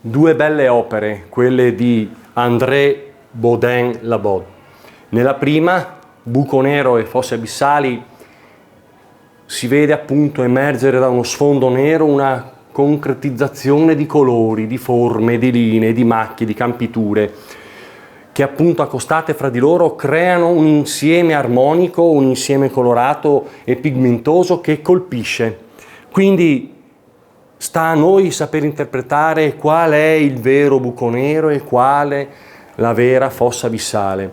Due belle opere, quelle di André Baudin-Laborde. Nella prima, Buco nero e fosse abissali, si vede appunto emergere da uno sfondo nero una concretizzazione di colori, di forme, di linee, di macchie, di campiture, che appunto accostate fra di loro creano un insieme armonico, un insieme colorato e pigmentoso che colpisce. Quindi sta a noi saper interpretare qual è il vero buco nero e quale la vera fossa abissale.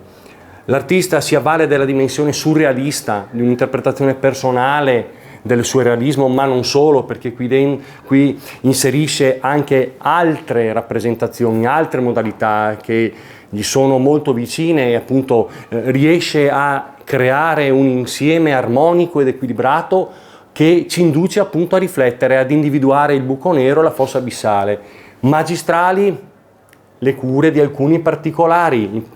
L'artista si avvale della dimensione surrealista, di un'interpretazione personale del surrealismo, ma non solo, perché qui inserisce anche altre rappresentazioni, altre modalità che gli sono molto vicine e appunto riesce a creare un insieme armonico ed equilibrato che ci induce appunto a riflettere, ad individuare il buco nero e la fossa abissale. Magistrali le cure di alcuni particolari,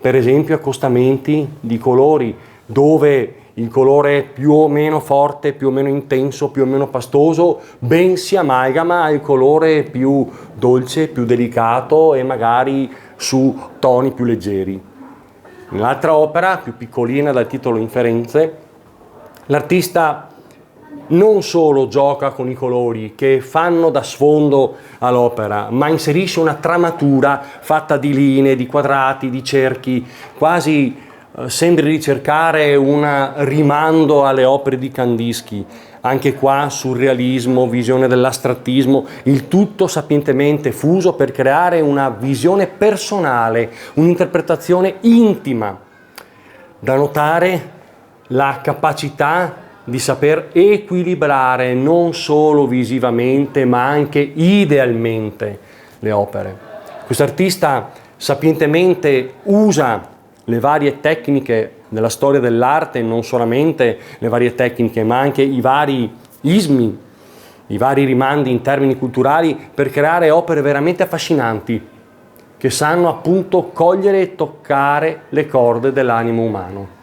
per esempio accostamenti di colori, dove il colore più o meno forte, più o meno intenso, più o meno pastoso, ben si amalgama al colore più dolce, più delicato e magari su toni più leggeri. Nell'altra opera, più piccolina dal titolo Inferenze, l'artista non solo gioca con i colori che fanno da sfondo all'opera, ma inserisce una tramatura fatta di linee, di quadrati, di cerchi, quasi sembri ricercare un rimando alle opere di Kandinsky. Anche qua surrealismo, visione dell'astrattismo, il tutto sapientemente fuso per creare una visione personale, un'interpretazione intima. Da notare la capacità di saper equilibrare non solo visivamente ma anche idealmente le opere. Quest'artista sapientemente usa le varie tecniche della storia dell'arte, non solamente le varie tecniche ma anche i vari ismi, i vari rimandi in termini culturali per creare opere veramente affascinanti che sanno appunto cogliere e toccare le corde dell'animo umano.